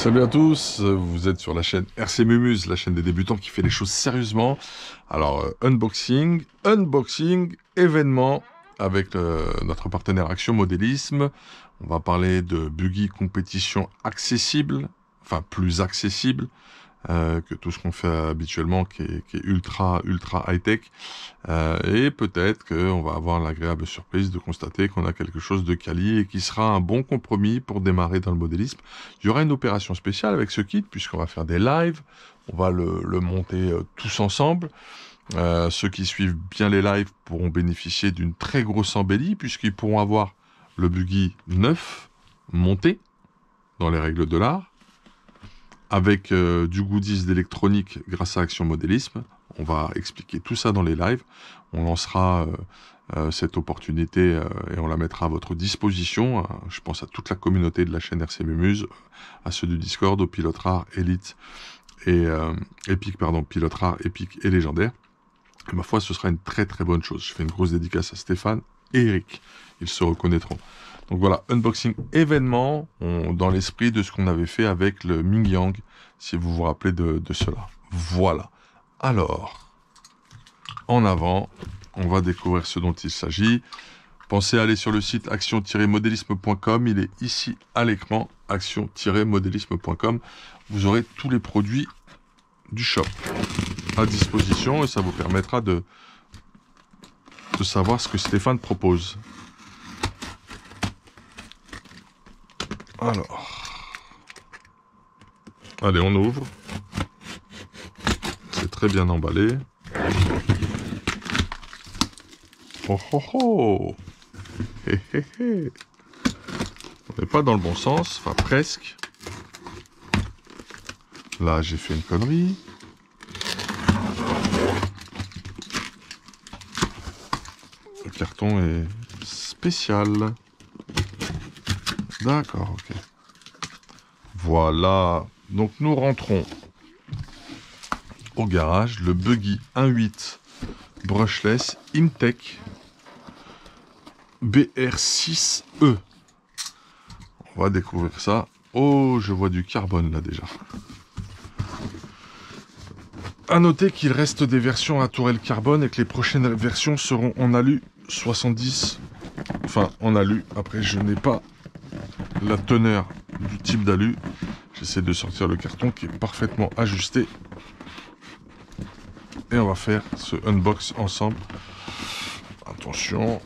Salut à tous, vous êtes sur la chaîne RC Mumuse, la chaîne des débutants qui fait les choses sérieusement. Alors, unboxing, événement avec notre partenaire Action Modélisme. On va parler de buggy compétition accessible, enfin plus accessible que tout ce qu'on fait habituellement qui est ultra high-tech. Et peut-être qu'on va avoir l'agréable surprise de constater qu'on a quelque chose de quali et qui sera un bon compromis pour démarrer dans le modélisme. Il y aura une opération spéciale avec ce kit puisqu'on va faire des lives, on va le monter tous ensemble. Ceux qui suivent bien les lives pourront bénéficier d'une très grosse embellie puisqu'ils pourront avoir le buggy neuf monté dans les règles de l'art, avec du goodies d'électronique grâce à Action Modélisme. On va expliquer tout ça dans les lives. On lancera cette opportunité et on la mettra à votre disposition. Je pense à toute la communauté de la chaîne RC Mumuse, à ceux du Discord, au Pilote Rare, Elite et Epic, Pilote Rare, Epic et Légendaire. Et ma foi, ce sera une très bonne chose. Je fais une grosse dédicace à Stéphane et Eric. Ils se reconnaîtront. Donc voilà, unboxing événement dans l'esprit de ce qu'on avait fait avec le Mingyang, si vous vous rappelez de cela. Voilà. Alors, en avant, on va découvrir ce dont il s'agit. Pensez à aller sur le site action-modélisme.com. Il est ici à l'écran, action-modélisme.com. Vous aurez tous les produits du shop à disposition et ça vous permettra de savoir ce que Stéphane propose. Alors, allez, on ouvre. C'est très bien emballé. Oh oh oh. Hé hé hé. On n'est pas dans le bon sens, enfin presque. Là, j'ai fait une connerie. Le carton est spécial. D'accord, ok. Voilà. Donc nous rentrons au garage. Le buggy 1.8 brushless Imtech BR6E. On va découvrir ça. Oh, je vois du carbone là déjà. A noter qu'il reste des versions à tourelle carbone et que les prochaines versions seront en alu 70. Enfin, en alu. Après, je n'ai pas la teneur du type d'alu. J'essaie de sortir le carton qui est parfaitement ajusté. Et on va faire ce unbox ensemble. Attention.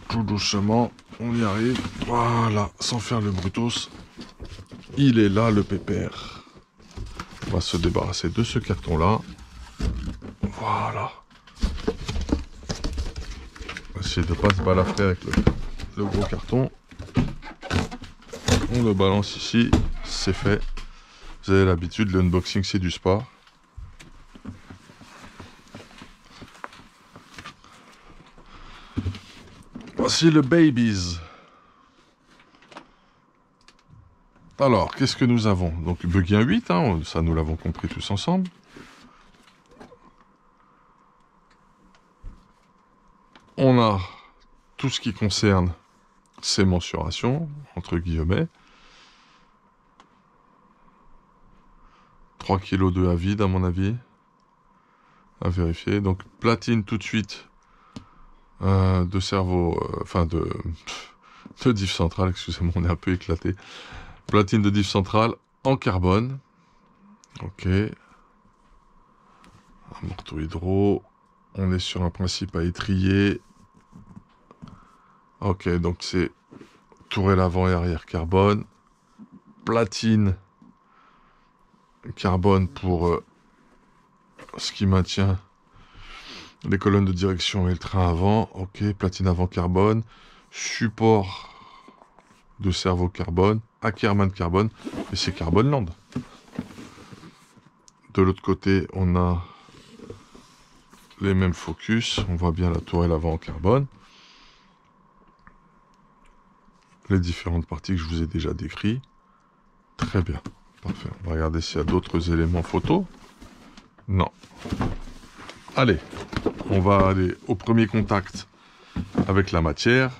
Tout doucement. On y arrive. Voilà. Sans faire le brutos. Il est là, le pépère. On va se débarrasser de ce carton-là. Voilà. On va essayer de ne pas se balafrer avec le gros carton. On le balance ici. C'est fait. Vous avez l'habitude, l'unboxing, c'est du sport. Voici le Babies. Alors, qu'est-ce que nous avons? Donc, buggy 1.8, hein, ça nous l'avons compris tous ensemble. On a tout ce qui concerne ces mensurations, entre guillemets. 3 kg de à vide, à mon avis. À vérifier. Donc, platine tout de suite de cerveau, de diff centrale, excusez-moi, on est un peu éclaté. Platine de diff centrale en carbone. Ok. Un marteau hydro. On est sur un principe à étrier. Ok, donc c'est tourelle avant et arrière carbone. Platine carbone pour ce qui maintient les colonnes de direction et le train avant. Ok, platine avant carbone. Support de servo carbone. Ackerman carbone. Et c'est Carbon Land. De l'autre côté, on a les mêmes focus. On voit bien la tourelle avant en carbone. Les différentes parties que je vous ai déjà décrites. Très bien. Parfait. On va regarder s'il y a d'autres éléments photo. Non. Allez. On va aller au premier contact avec la matière.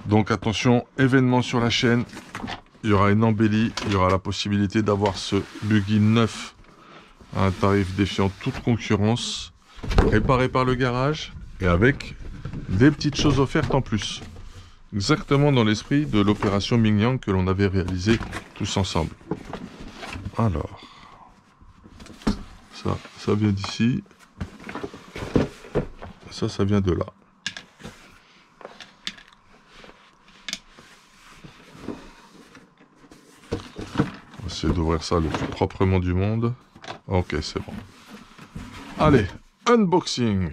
Donc attention, événement sur la chaîne. il y aura une embellie, il y aura la possibilité d'avoir ce buggy neuf à un tarif défiant toute concurrence, réparé par le garage et avec des petites choses offertes en plus. Exactement dans l'esprit de l'opération Mingyang que l'on avait réalisée tous ensemble. Alors, ça vient d'ici. Ça vient de là. On va essayer d'ouvrir ça le plus proprement du monde. Ok, c'est bon. Allez, unboxing.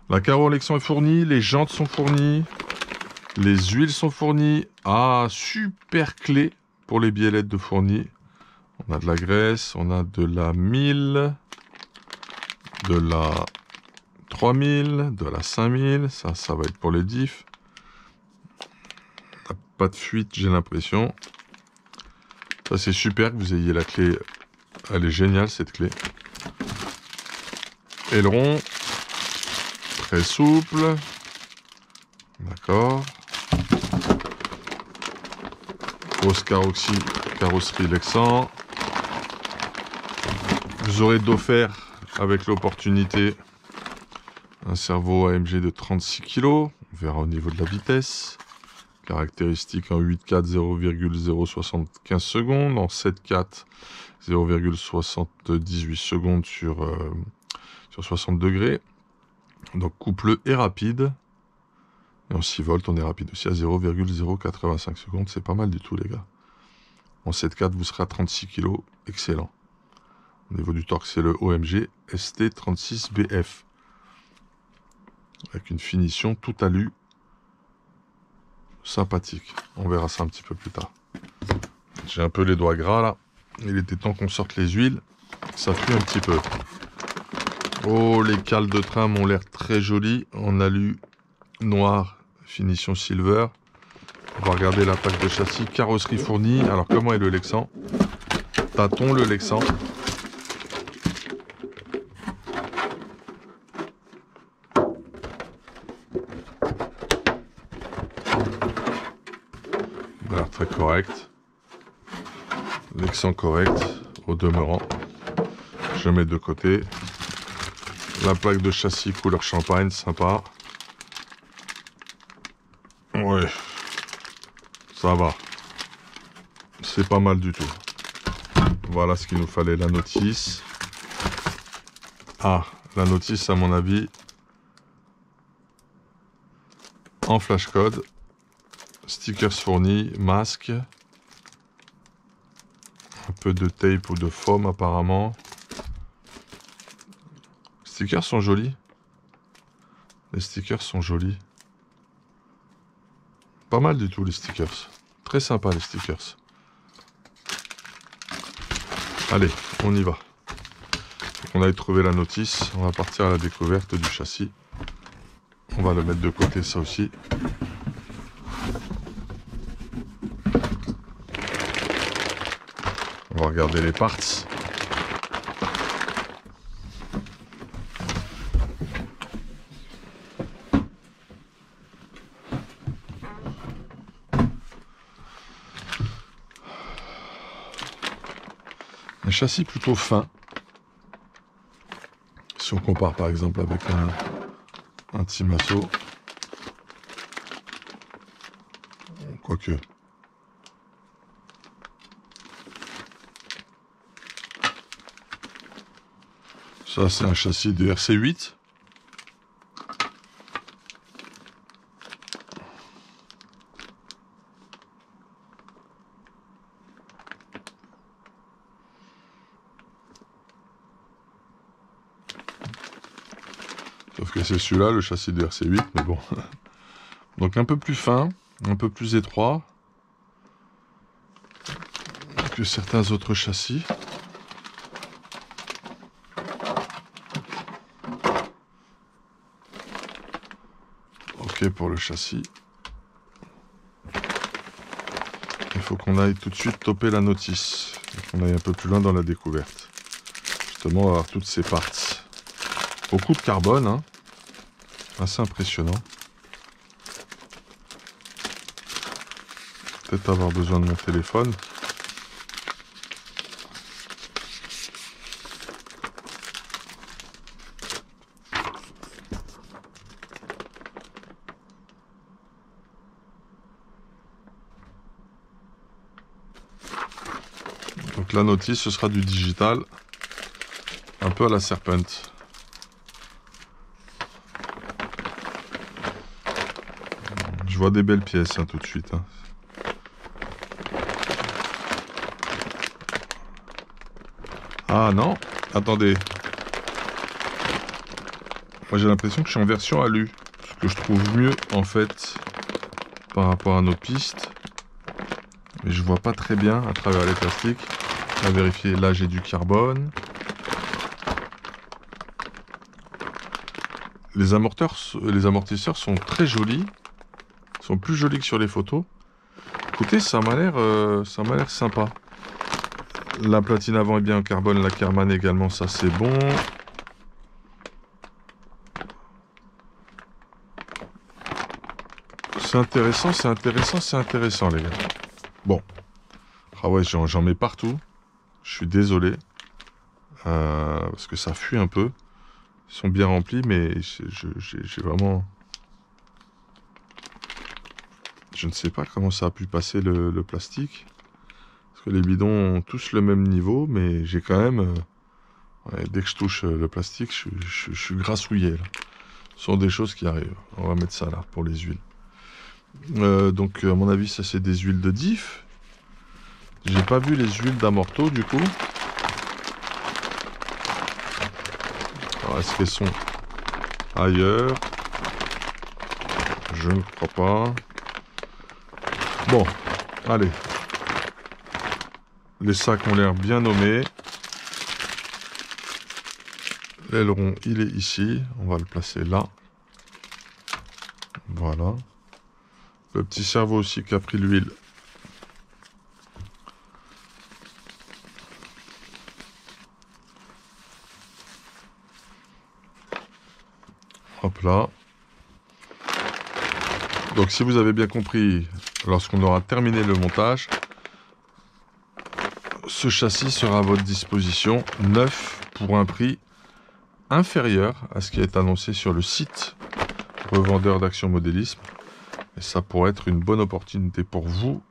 La carreau Lexan est fournie, les jantes sont fournies, les huiles sont fournies. Ah, super clé pour les biellettes de fournis. On a de la graisse, on a de la 1000, de la 3000, de la 5000. Ça va être pour les diffs. Pas de fuite, j'ai l'impression. Ça, c'est super que vous ayez la clé. Elle est géniale, cette clé. Aileron. Très souple. D'accord. Grosse carrosserie Lexan. Vous aurez d'offert, avec l'opportunité, un servo AMG de 36 kg. On verra au niveau de la vitesse. Caractéristique en 8.4 0,075 secondes, en 7.4 0,78 secondes sur 60 degrés. Donc couple est rapide. Et en 6 volts, on est rapide aussi à 0,085 secondes. C'est pas mal du tout, les gars. En 7.4, vous serez à 36 kg. Excellent. Au niveau du torque, c'est le OMG ST36BF. Avec une finition tout alu. Sympathique. On verra ça un petit peu plus tard. J'ai un peu les doigts gras, là. Il était temps qu'on sorte les huiles. Ça pue un petit peu. Oh, les cales de tram ont l'air très jolies. En alu noir, finition silver. On va regarder la plaque de châssis. Carrosserie fournie. Alors, comment est le Lexan? Tâtons le Lexan. Il a l'air très correct. Lexan correct, au demeurant. Je mets de côté. La plaque de châssis couleur champagne, sympa. Ouais, ça va. C'est pas mal du tout. Voilà ce qu'il nous fallait, la notice. Ah, la notice, à mon avis, en flash code. Stickers fournis, masque. Un peu de tape ou de foam apparemment. Les stickers sont jolis. Les stickers sont jolis. Pas mal du tout les stickers. Très sympa les stickers. Allez, on y va. On a trouvé la notice. On va partir à la découverte du châssis. On va le mettre de côté, ça aussi. On va regarder les parts. Un châssis plutôt fin. Si on compare par exemple avec un Timasso. Quoique. Ça, c'est un châssis de RC8. Sauf que c'est celui-là, le châssis de RC8, mais bon. Donc un peu plus fin, un peu plus étroit que certains autres châssis. Ok pour le châssis. Il faut qu'on aille tout de suite toper la notice. Qu'on aille un peu plus loin dans la découverte. Justement, avoir toutes ces parts. Beaucoup de carbone, hein. Assez impressionnant. peut-être avoir besoin de mon téléphone. Donc la notice, ce sera du digital, un peu à la Serpent. Je vois des belles pièces hein, tout de suite. Hein. Ah non, attendez. Moi j'ai l'impression que je suis en version alu. Ce que je trouve mieux en fait par rapport à nos pistes. Mais je vois pas très bien à travers les plastiques. On va vérifier, là j'ai du carbone. Les amortisseurs sont très jolis. Ils sont plus jolis que sur les photos. Écoutez, ça m'a l'air sympa. La platine avant est bien en carbone, la Karman également, ça c'est bon. C'est intéressant, c'est intéressant, c'est intéressant les gars. Bon. Ah ouais, j'en mets partout. Je suis désolé. Parce que ça fuit un peu. Ils sont bien remplis, mais j'ai vraiment... Je ne sais pas comment ça a pu passer le plastique. Parce que les bidons ont tous le même niveau, mais j'ai quand même... ouais, dès que je touche le plastique, je suis grassouillé. Là. Ce sont des choses qui arrivent. On va mettre ça là, pour les huiles. Donc, à mon avis, ça c'est des huiles de diff. J'ai pas vu les huiles d'amorto, du coup. Alors, est-ce qu'elles sont ailleurs? Je ne crois pas. Bon, allez. Les sacs ont l'air bien nommés. L'aileron, il est ici. On va le placer là. Voilà. Le petit cerveau aussi qui a pris l'huile. Hop là. Donc si vous avez bien compris, lorsqu'on aura terminé le montage, ce châssis sera à votre disposition, neuf, pour un prix inférieur à ce qui est annoncé sur le site revendeur d'Action Modélisme. Et ça pourrait être une bonne opportunité pour vous.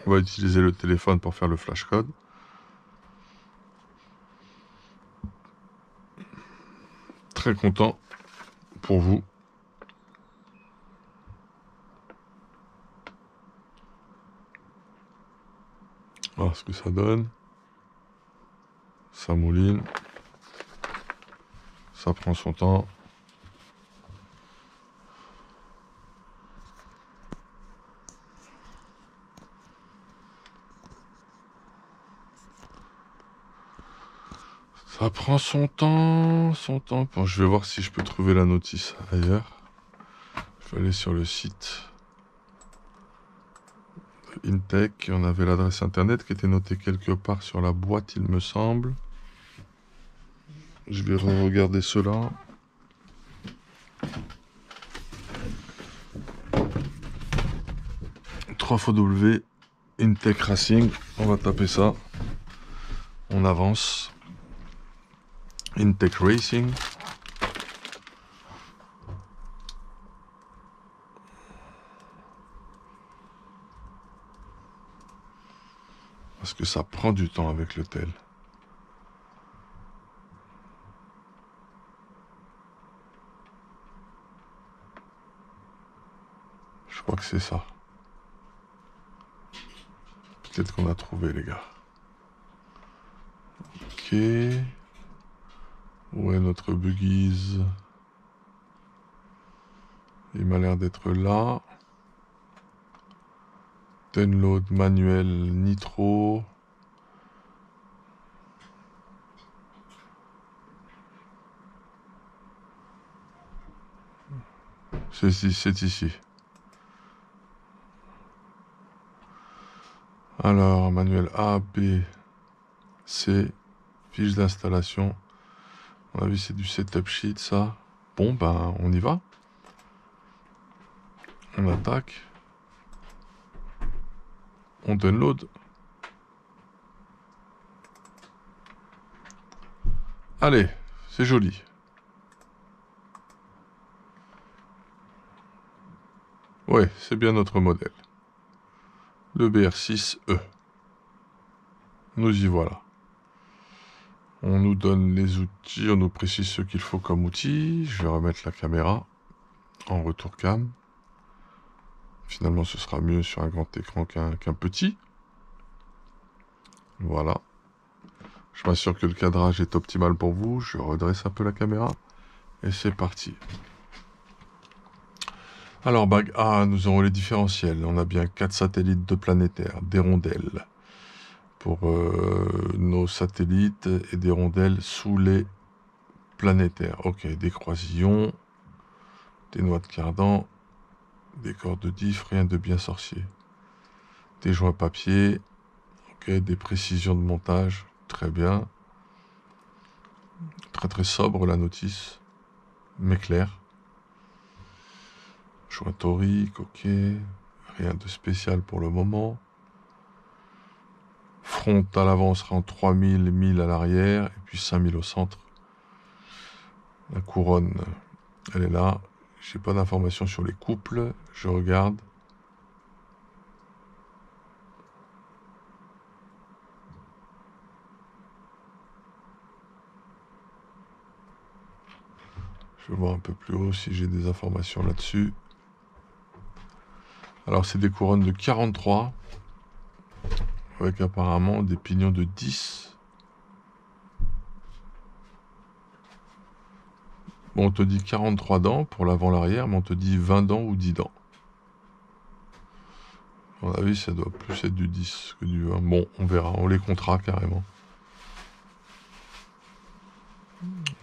On va utiliser le téléphone pour faire le flash code. Très content pour vous. Voilà ce que ça donne. Ça mouline. Ça prend son temps. Ça prend son temps, son temps. Bon, je vais voir si je peux trouver la notice ailleurs. Je vais aller sur le site Intech. On avait l'adresse internet qui était notée quelque part sur la boîte, il me semble. Je vais regarder cela. W Intech Racing. On va taper ça. On avance. Intech Racing. Parce que ça prend du temps avec le tel. Je crois que c'est ça. Peut-être qu'on a trouvé, les gars. Ok. Où est notre buggies? Il m'a l'air d'être là. Download manuel nitro. C'est ici. Alors, manuel A, B, C, fiche d'installation. À mon avis, c'est du setup sheet, ça. Bon, ben, on y va. On attaque. On download. Allez, c'est joli. Ouais, c'est bien notre modèle. Le BR6E. Nous y voilà. On nous donne les outils, on nous précise ce qu'il faut comme outil. Je vais remettre la caméra en retour cam. Finalement, ce sera mieux sur un grand écran qu'un petit. Voilà. Je m'assure que le cadrage est optimal pour vous. Je redresse un peu la caméra. Et c'est parti. Alors, nous aurons les différentiels. On a bien 4 satellites de planétaires, des rondelles pour nos satellites et des rondelles sous les planétaires. Ok, des croisillons, des noix de cardan, des cordes de diff, rien de bien sorcier. Des joints papier, ok, des précisions de montage, très bien. Très très sobre la notice, mais claire. Joint torique, ok, rien de spécial pour le moment. Front à l'avant, on sera en 3000, 1000 à l'arrière, et puis 5000 au centre. La couronne, elle est là. J'ai pas d'informations sur les couples, je regarde. Je vais voir un peu plus haut si j'ai des informations là-dessus. Alors c'est des couronnes de 43, avec apparemment des pignons de 10. Bon, on te dit 43 dents pour l'avant-l'arrière, mais on te dit 20 dents ou 10 dents. À mon avis, ça doit plus être du 10 que du 20. Bon, on verra, on les comptera carrément.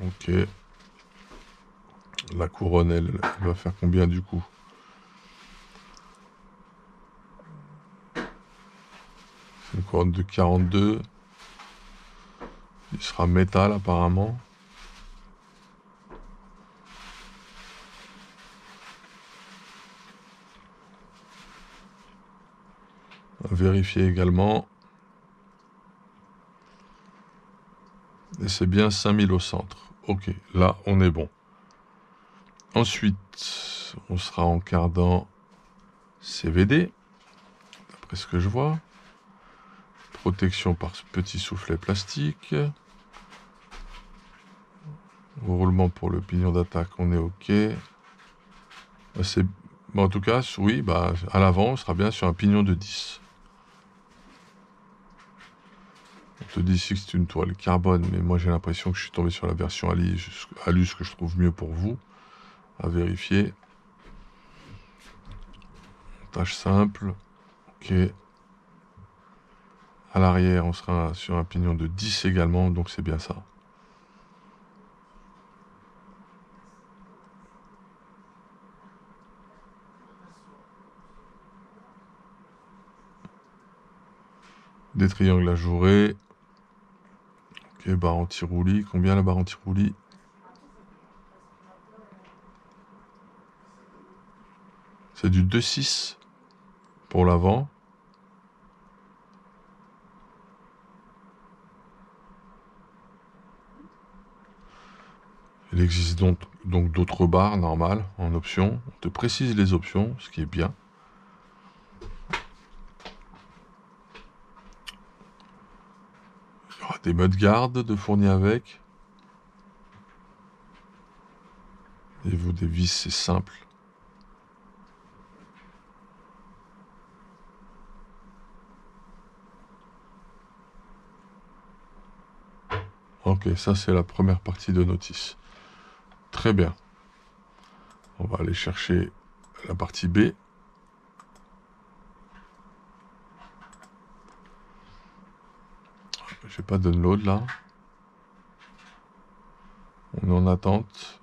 Ok. La couronne, elle va faire combien du coup? C'est une couronne de 42. Il sera métal apparemment. À vérifier également. Et c'est bien 5000 au centre. Ok, là on est bon. Ensuite, on sera en cardan CVD, d'après ce que je vois. Protection par ce petit soufflet plastique. Roulement pour le pignon d'attaque, on est ok. En tout cas, oui, à l'avant, on sera bien sur un pignon de 10. On te dit ici que c'est une toile carbone, mais moi j'ai l'impression que je suis tombé sur la version Alus que je trouve mieux pour vous. À vérifier. Montage simple. Ok. À l'arrière, on sera sur un pignon de 10 également, donc c'est bien ça. Des triangles ajourés. Ok, barre anti-roulis. Combien la barre anti-roulis? C'est du 2,6 pour l'avant. Il existe donc d'autres barres normales en option. On te précise les options, ce qui est bien. Il y aura des mudguards de fournis avec. Et vous, des vis, c'est simple. Ok, ça c'est la première partie de notice. Très bien. On va aller chercher la partie B. J'ai pas de download là. On est en attente.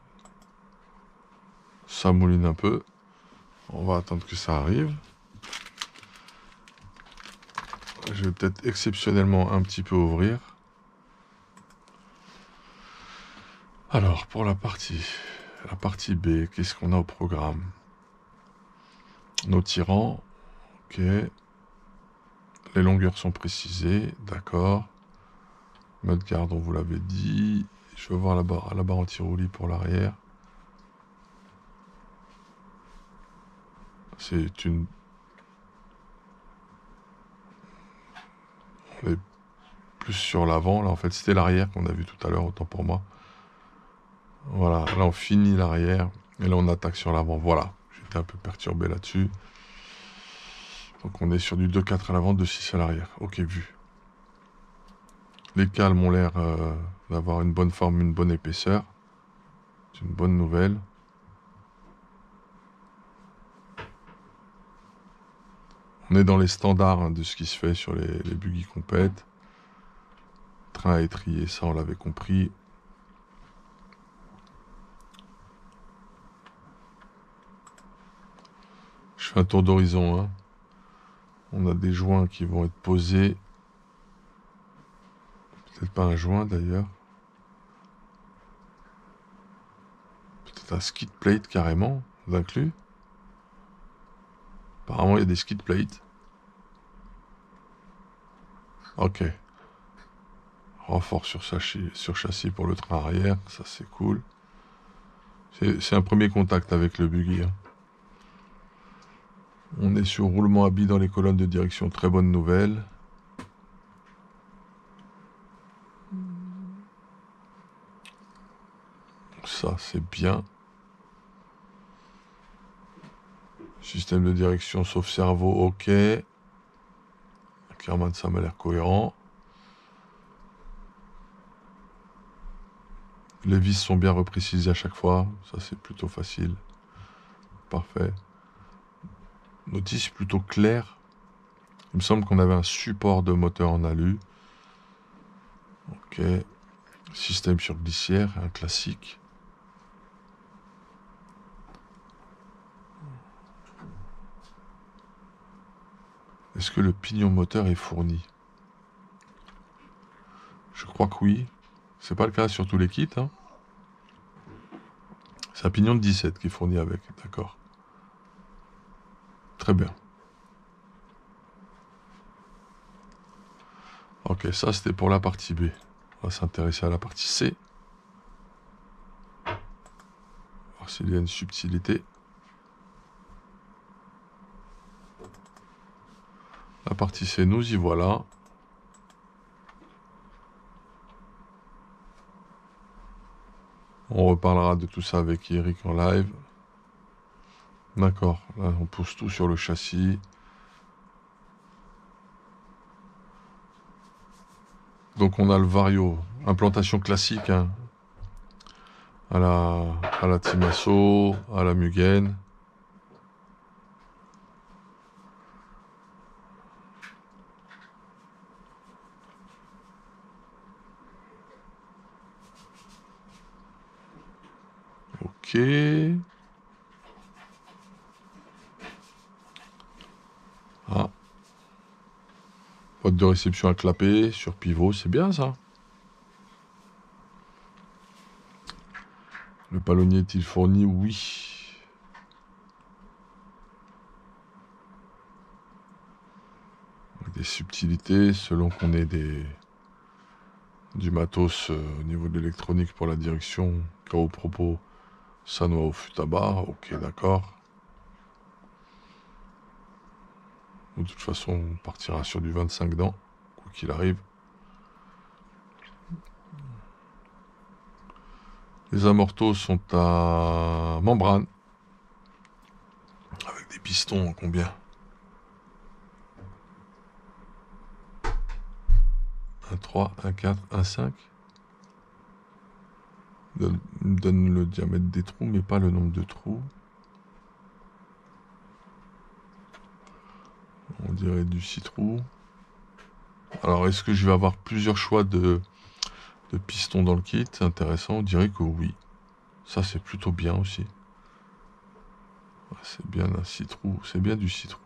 Ça mouline un peu. On va attendre que ça arrive. Je vais peut-être exceptionnellement un petit peu ouvrir. Alors, pour la partie B, qu'est-ce qu'on a au programme? Nos tyrans, ok. Les longueurs sont précisées, d'accord. Mudguard, on vous l'avait dit. Je veux voir la barre anti-roulis pour l'arrière. C'est une... On est plus sur l'avant, là en fait c'était l'arrière qu'on a vu tout à l'heure, autant pour moi. Voilà, là on finit l'arrière, et là on attaque sur l'avant, voilà. J'étais un peu perturbé là-dessus. Donc on est sur du 2,4 à l'avant, 2,6 à l'arrière. Ok, vu. Les calmes ont l'air d'avoir une bonne forme, une bonne épaisseur. C'est une bonne nouvelle. On est dans les standards hein, de ce qui se fait sur les buggy compètes. Train à étrier, ça on l'avait compris. Je fais un tour d'horizon. Hein. On a des joints qui vont être posés. Peut-être pas un joint d'ailleurs. Peut-être un skid plate carrément, inclus. Apparemment il y a des skid plates. Ok. Renfort sur châssis pour le train arrière, ça c'est cool. C'est un premier contact avec le buggy. Hein. On est sur roulement à billes dans les colonnes de direction, très bonne nouvelle. Ça c'est bien. Système de direction sauf cerveau, ok. Clairement ça m'a l'air cohérent. Les vis sont bien reprécisées à chaque fois, ça c'est plutôt facile. Parfait. Notice plutôt claire. Il me semble qu'on avait un support de moteur en alu. Ok. Système sur glissière, un classique. Est-ce que le pignon moteur est fourni? Je crois que oui. C'est pas le cas sur tous les kits. Hein. C'est un pignon de 17 qui est fourni avec. D'accord. Très bien. Ok, ça c'était pour la partie B. On va s'intéresser à la partie C. Voir s'il y a une subtilité. La partie C, nous y voilà. On reparlera de tout ça avec Eric en live. D'accord, là on pousse tout sur le châssis. Donc on a le Vario, implantation classique, hein, à la Timasso, à la Mugen. Ok. Ah. Boîte de réception à clapet sur pivot, c'est bien ça. Le palonnier est-il fourni? Oui. Avec des subtilités selon qu'on ait du matos au niveau de l'électronique pour la direction. Cas au propos, ça noie au fût à bas. Ok, d'accord. De toute façon, on partira sur du 25 dents, quoi qu'il arrive. Les amortos sont à membrane. Avec des pistons en combien? 1,3, 1,4, 1,5. Il me donne le diamètre des trous, mais pas le nombre de trous. On dirait du 6 trous. Alors, est-ce que je vais avoir plusieurs choix de pistons dans le kit? Intéressant, on dirait que oui. Ça, c'est plutôt bien aussi. C'est bien un 6 trous, c'est bien du 6 trous.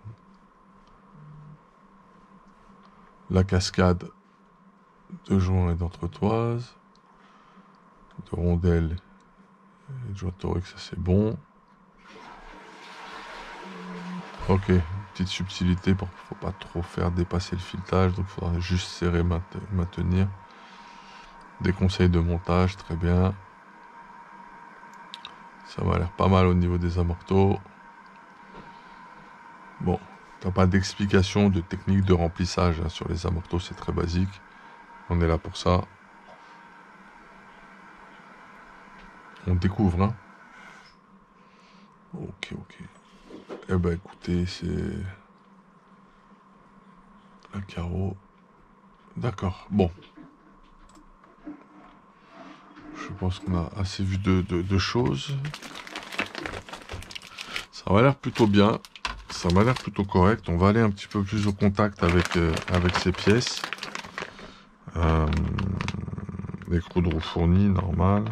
La cascade de joints et d'entretoise, de rondelles et de joints toriques, ça c'est bon. Ok, petites subtilités, faut pas trop faire dépasser le filetage, donc il faudra juste serrer, maintenir. Des conseils de montage, très bien. Ça m'a l'air pas mal au niveau des amortos. Bon, t'as pas d'explication de technique de remplissage hein, sur les amortos, c'est très basique. On est là pour ça. On découvre, hein. Ok. Eh ben écoutez, c'est un carreau. D'accord, bon. Je pense qu'on a assez vu de choses. Ça m'a l'air plutôt bien. Ça m'a l'air plutôt correct. On va aller un petit peu plus au contact avec ces pièces. L'écrou de roue fourni, normal.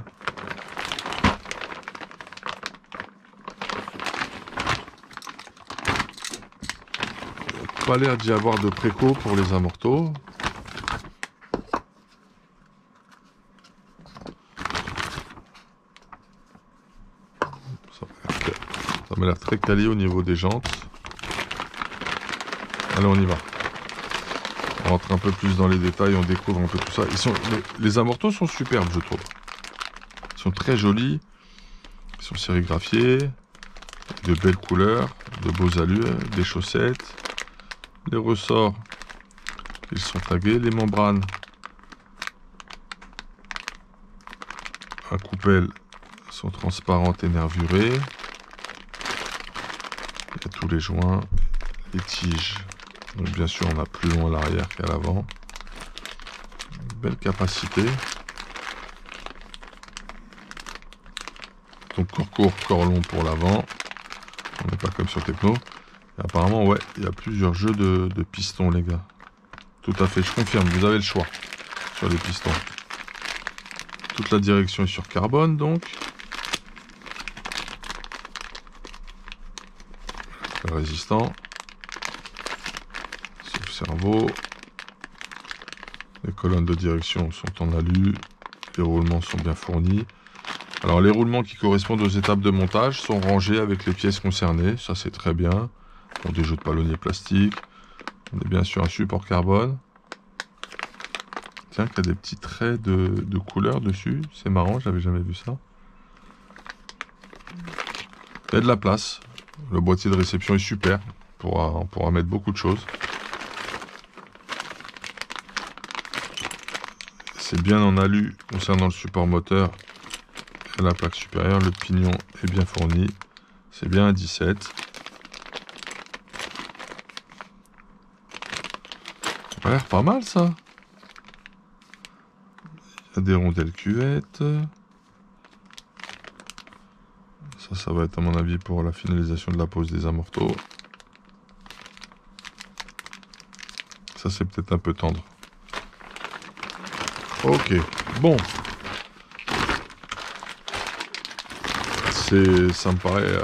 Pas l'air d'y avoir de préco pour les amortos. Ça m'a l'air très quali au niveau des jantes. Allez, on y va. On rentre un peu plus dans les détails, on découvre un peu tout ça. Les amortos sont superbes, je trouve. Ils sont très jolis. Ils sont sérigraphiés. De belles couleurs, de beaux allures, des chaussettes. Les ressorts, ils sont tagués. Les membranes à coupelle sont transparentes et nervurées. Il y a tous les joints, les tiges. Donc bien sûr, on a plus long à l'arrière qu'à l'avant. Belle capacité. Donc corps court, corps long pour l'avant. On n'est pas comme sur Techno. Et apparemment, ouais, il y a plusieurs jeux de pistons, les gars. Tout à fait, je confirme, vous avez le choix sur les pistons. Toute la direction est sur carbone, donc. Très résistant. Sauf cerveau. Les colonnes de direction sont en alu. Les roulements sont bien fournis. Alors, les roulements qui correspondent aux étapes de montage sont rangés avec les pièces concernées. Ça, c'est très bien. Pour des jeux de palonnier plastique. On est bien sur un support carbone. Tiens, qu'il y a des petits traits de couleur dessus. C'est marrant, j'avais jamais vu ça. Il y a de la place. Le boîtier de réception est super. On pourra mettre beaucoup de choses. C'est bien en alu concernant le support moteur et la plaque supérieure. Le pignon est bien fourni. C'est bien un 17. Ça a l'air pas mal, ça. Il y a des rondelles cuvettes. Ça va être à mon avis pour la finalisation de la pose des amortos. Ça, c'est peut-être un peu tendre. Ok, bon. Ça me paraît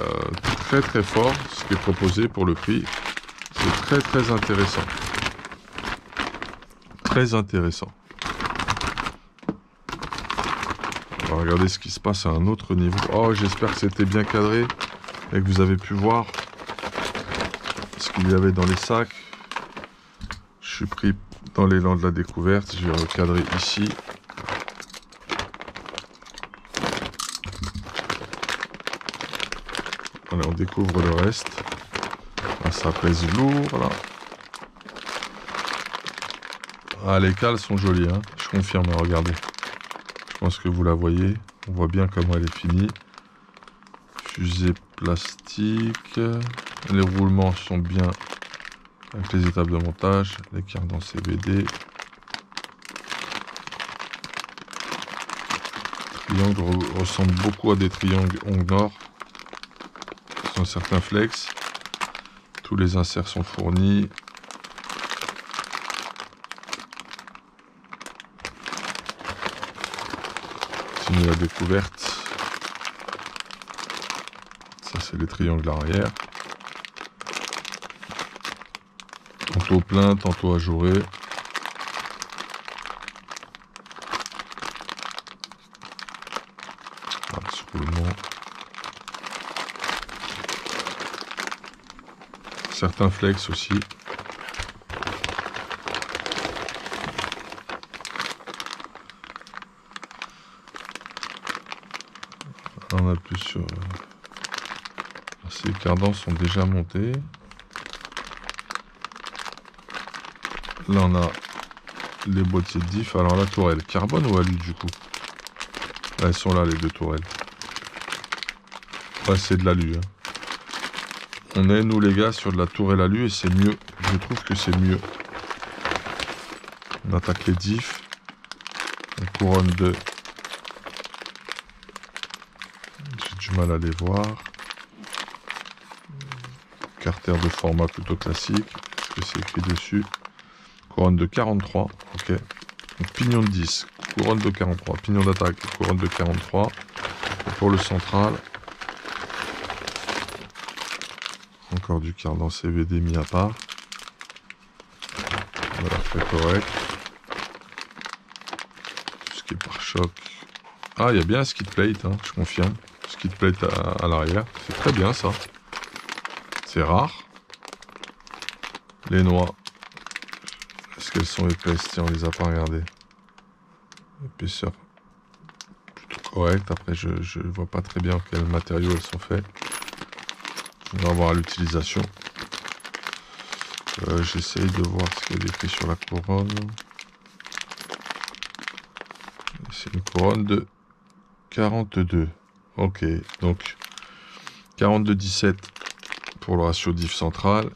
très très fort ce qui est proposé pour le prix. C'est très très intéressant. Très intéressant. On va regarder ce qui se passe à un autre niveau. Oh, j'espère que c'était bien cadré et que vous avez pu voir ce qu'il y avait dans les sacs. Je suis pris dans l'élan de la découverte. Je vais recadrer ici. Allez, on découvre le reste. Ah, ça pèse lourd là. Ah, les cales sont jolies, hein. Je confirme, regardez. Je pense que vous la voyez. On voit bien comment elle est finie. Fusée plastique. Les roulements sont bien avec les étapes de montage. Les cardans CVD. Triangle ressemble beaucoup à des triangles Ong Nord. Ce sont certains flex. Tous les inserts sont fournis. Continue la découverte. Ça, c'est les triangles arrière. Tantôt plein, tantôt ajouré. Voilà, ce roulement. certains flex aussi. On appuie sur... Ces cardans sont déjà montés. Là, on a les boîtiers de diff. Alors, la tourelle, carbone ou alu, du coup? Là, elles sont là, les deux tourelles. Ouais, c'est de l'alu. Hein. On est, nous, les gars, sur de la tourelle alu et c'est mieux. Je trouve que c'est mieux. On attaque les diffs. On couronne de... J'ai du mal à les voir. Carter de format plutôt classique. Est-ce que c'est écrit dessus? Couronne de 43. Ok. Donc, pignon de 10. Couronne de 43. Pignon d'attaque. Couronne de 43. Et pour le central... Encore du cardan CVD mis à part. Voilà, très correct. Tout ce qui est pare-choc. Ah, il y a bien un skid plate, hein, je confirme. Skid plate à l'arrière. C'est très bien ça. C'est rare. Les noix. Est-ce qu'elles sont épaisses? Tiens, on les a pas regardées. Épaisseur plutôt correcte. Après, je vois pas très bien quel matériau elles sont faites. On va voir l'utilisation. J'essaye de voir ce qu'il y a écrit sur la couronne. C'est une couronne de 42. Ok, donc 42,17 pour le ratio diff central.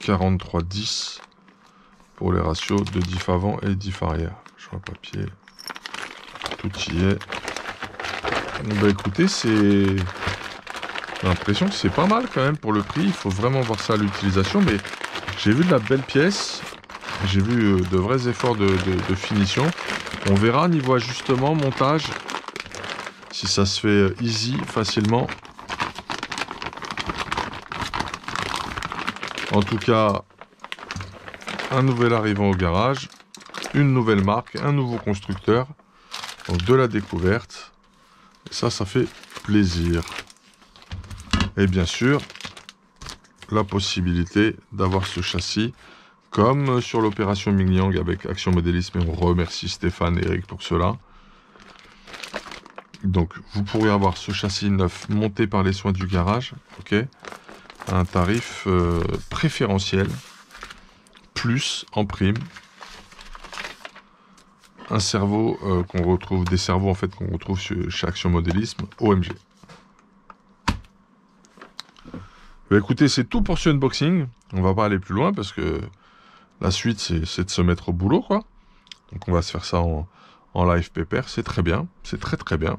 43,10 pour les ratios de diff avant et diff arrière. Je vois le papier. Tout y est. Bah écoutez, c'est... J'ai l'impression que c'est pas mal quand même pour le prix. Il faut vraiment voir ça à l'utilisation. Mais j'ai vu de la belle pièce. J'ai vu de vrais efforts de finition. On verra niveau ajustement, montage, si ça se fait easy, facilement. En tout cas, un nouvel arrivant au garage. Une nouvelle marque, un nouveau constructeur. Donc de la découverte. Et ça fait plaisir. Et bien sûr, la possibilité d'avoir ce châssis comme sur l'opération Ming Yang avec Action Modélisme. Et on remercie Stéphane et Eric pour cela. Donc, vous pourrez avoir ce châssis neuf monté par les soins du garage, ok, à un tarif préférentiel, plus en prime. Un cerveau qu'on retrouve, des cerveaux en fait qu'on retrouve chez Action Modélisme, OMG. Bah, écoutez, c'est tout pour ce unboxing. On va pas aller plus loin parce que la suite, c'est de se mettre au boulot, quoi. Donc, on va se faire ça en live pépère. C'est très bien. C'est très, très bien.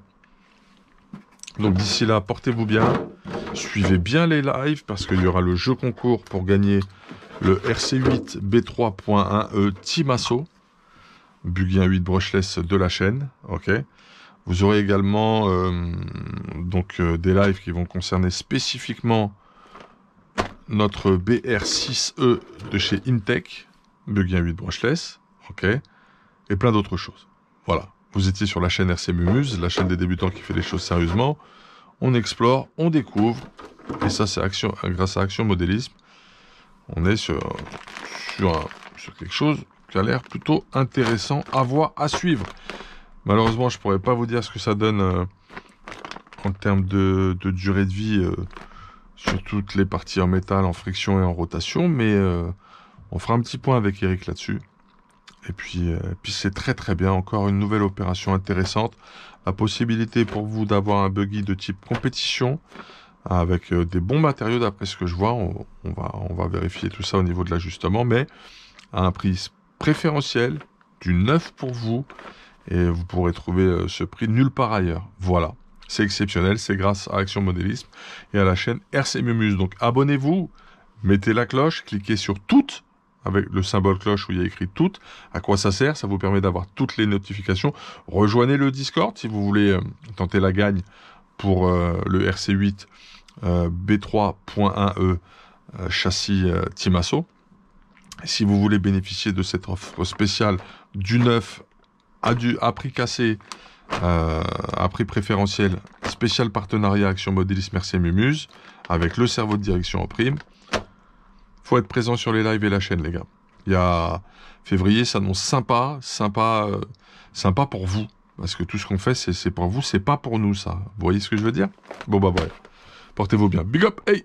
Donc, d'ici là, portez-vous bien. Suivez bien les lives parce qu'il y aura le jeu concours pour gagner le RC8 B3.1E Timasso. Buggy 8 brushless de la chaîne. Ok. Vous aurez également des lives qui vont concerner spécifiquement notre BR6E de chez Intech, Buggy 8 brushless, ok, et plein d'autres choses. Voilà, vous étiez sur la chaîne RC Mumuse, la chaîne des débutants qui fait les choses sérieusement. On explore, on découvre, et ça c'est grâce à Action Modélisme. On est sur quelque chose qui a l'air plutôt intéressant à voir, à suivre. Malheureusement, je pourrais pas vous dire ce que ça donne en termes de durée de vie sur toutes les parties en métal, en friction et en rotation, mais on fera un petit point avec Eric là-dessus. Et puis c'est très très bien, encore une nouvelle opération intéressante. La possibilité pour vous d'avoir un buggy de type compétition, avec des bons matériaux d'après ce que je vois. On va vérifier tout ça au niveau de l'ajustement, mais à un prix préférentiel, du neuf pour vous, et vous pourrez trouver ce prix nulle part ailleurs. Voilà. C'est exceptionnel, c'est grâce à Action Modélisme et à la chaîne RC Mumuse. Donc abonnez-vous, mettez la cloche, cliquez sur toutes, avec le symbole cloche où il y a écrit toutes. À quoi ça sert? Ça vous permet d'avoir toutes les notifications. Rejoignez le Discord si vous voulez tenter la gagne pour le RC8 B3.1E châssis Timasso. Si vous voulez bénéficier de cette offre spéciale du neuf à prix cassé, à prix préférentiel, spécial partenariat Action Modélisme RC Mumuse, avec le cerveau de direction en prime, faut être présent sur les lives et la chaîne, les gars. Il y a février s'annonce sympa pour vous. Parce que tout ce qu'on fait, c'est pour vous, c'est pas pour nous, ça. Vous voyez ce que je veux dire? Bon, bah, ouais. Portez-vous bien. Big up, hey!